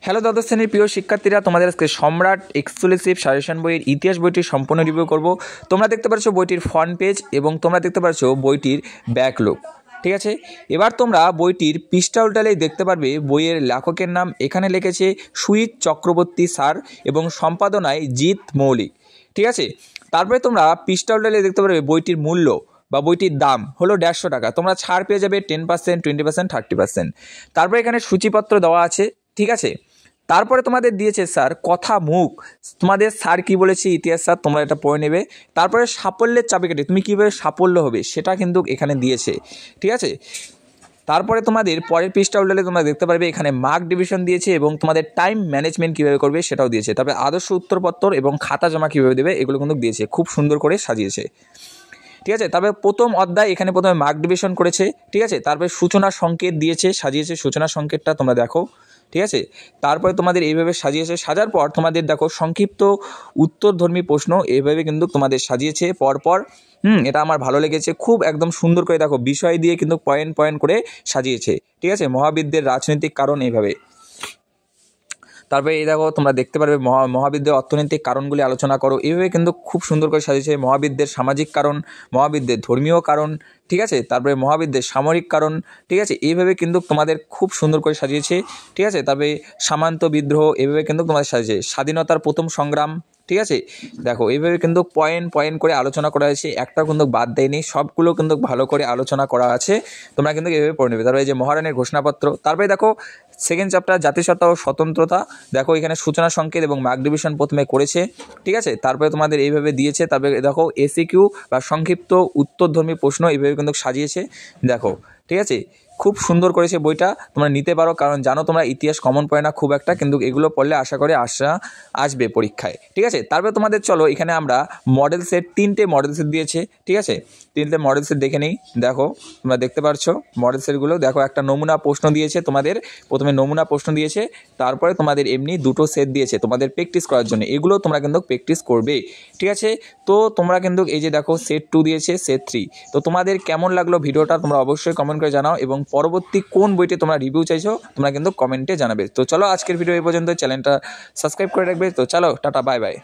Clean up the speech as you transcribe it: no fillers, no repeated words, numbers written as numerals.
Hello দ্বাদশ শ্রেণীর প্রিয় শিক্ষার্থীরা, তোমাদের আজকে সম্রাট এক্সক্লুসিভ সাজেশন বইয়ের ইতিহাস বইটির সম্পূর্ণ রিভিউ করব। তোমরা দেখতে পাচ্ছ বইটির ফ্রন্ট পেজ এবং তোমরা দেখতে পাচ্ছ বইটির ব্যাক লুক। ঠিক আছে, এবার তোমরা বইটির পৃষ্ঠা উল্টালেই দেখতে পারবে বইয়ের লেখকের নাম এখানে লিখেছে সুইট চক্রবর্তী স্যার এবং সম্পাদনায় জিৎ মৌলিক। ঠিক আছে, তারপরে তোমরা পৃষ্ঠা উল্টালেই দেখতে পারবে বইটির মূল্য বা বইটির দাম হলো 150 টাকা। তোমরা ছাড় পেয়ে যাবে 10%, 20%, 30%। তারপরে এখানে সূচিপত্র দেওয়া আছে। ঠিক আছে, তারপরে তোমাদের দিয়েছে স্যার কথা মুখ, তোমাদের স্যার কি বলেছে ইতিহাস স্যার, তোমরা এটা পড়ে নেবে। তারপরে সাফল্যের চাবিকাঠি, তুমি কীভাবে সাফল্য হবে সেটা কিন্তু এখানে দিয়েছে। ঠিক আছে, তারপরে তোমাদের পরের পৃষ্ঠা উল্টালে তোমরা দেখতে পারবে এখানে মার্ক ডিভিশন দিয়েছে এবং তোমাদের টাইম ম্যানেজমেন্ট কীভাবে করবে সেটাও দিয়েছে। তবে আদর্শ উত্তরপত্র এবং খাতা জমা কীভাবে দেবে এগুলো কিন্তু দিয়েছে, খুব সুন্দর করে সাজিয়েছে। ঠিক আছে, তবে প্রথম অধ্যায় এখানে প্রথমে মার্ক ডিভিশন করেছে। ঠিক আছে, তারপরে সূচনা সংকেত দিয়েছে, সাজিয়েছে সূচনা সংকেতটা তোমরা দেখো। ঠিক আছে, তারপরে তোমাদের এইভাবে সাজিয়েছে। সাজার পর তোমাদের দেখো সংক্ষিপ্ত উত্তরধর্মী প্রশ্ন এইভাবে কিন্তু তোমাদের সাজিয়েছে পরপর। এটা আমার ভালো লেগেছে, খুব একদম সুন্দর করে দেখো বিষয় দিয়ে কিন্তু পয়েন্ট পয়েন্ট করে সাজিয়েছে। ঠিক আছে, মহাবিদ্যের রাজনৈতিক কারণ এইভাবে। তারপরে এই দেখো তোমরা দেখতে পারবে মহাবিদ্যের অর্থনৈতিক কারণগুলি আলোচনা করো, এইভাবে কিন্তু খুব সুন্দর করে সাজিয়েছে। মহাবিদ্যের সামাজিক কারণ, মহাবিদ্যের ধর্মীয় কারণ, ঠিক আছে, তারপরে মহাবিদ্যের সামরিক কারণ। ঠিক আছে, এইভাবে কিন্তু তোমাদের খুব সুন্দর করে সাজিয়েছে। ঠিক আছে, তবে সামন্ত বিদ্রোহ এইভাবে কিন্তু তোমাদের সাজিয়েছে। স্বাধীনতার প্রথম সংগ্রাম, ঠিক আছে, দেখো এইভাবে কিন্তু পয়েন্ট পয়েন্ট করে আলোচনা করা হয়েছে, একটাও কিন্তু বাদ দেয়নি, সবগুলো কিন্তু ভালো করে আলোচনা করা আছে। তোমরা কিন্তু এইভাবে পড়ে নেবে। তারপরে এই যে মহারানীর ঘোষণাপত্র, তারপরে দেখো সেকেন্ড চ্যাপ্টার জাতিসত্তা ও স্বতন্ত্রতা, দেখো এখানে সূচনা সংকেত এবং মার্ক ডিভিশন প্রথমে করেছে। ঠিক আছে, তারপরে তোমাদের এইভাবে দিয়েছে। তারপরে দেখো এসিকিউ বা সংক্ষিপ্ত উত্তরধর্মী প্রশ্ন এইভাবে কিন্তু সাজিয়েছে দেখো। ঠিক আছে, খুব সুন্দর করেছে বইটা, তোমরা নিতে পারো, কারণ জানো তোমরা ইতিহাস কমন পড়ে না খুব একটা, কিন্তু এগুলো পড়লে আশা করে আসবে পরীক্ষায়। ঠিক আছে, তারপরে তোমাদের চলো এখানে আমরা মডেল সেট, 3টে মডেল সেট দিয়েছে। ঠিক আছে, 3টে মডেল সেট দেখে নেই। দেখো তোমরা দেখতে পাচ্ছো মডেল সেটগুলো, দেখো একটা নমুনা প্রশ্ন দিয়েছে তোমাদের, প্রথমে নমুনা প্রশ্ন দিয়েছে, তারপরে তোমাদের এমনি 2টো সেট দিয়েছে তোমাদের প্র্যাকটিস করার জন্য। এগুলো তোমরা কিন্তু প্র্যাকটিস করবে। ঠিক আছে, তো তোমরা কিন্তু এই যে দেখো সেট 2 দিয়েছে, সেট 3। তো তোমাদের কেমন লাগলো ভিডিওটা তোমরা অবশ্যই কমেন্ট করে জানাও, এবং পরবর্তী কোন বইটি তোমরা রিভিউ চাইছো তোমরা কিন্তু কমেন্টে জানাবে। তো চলো আজকের ভিডিও এই পর্যন্ত, চ্যানেলটা সাবস্ক্রাইব করে রাখবে। তো চলো টাটা, বাই বাই।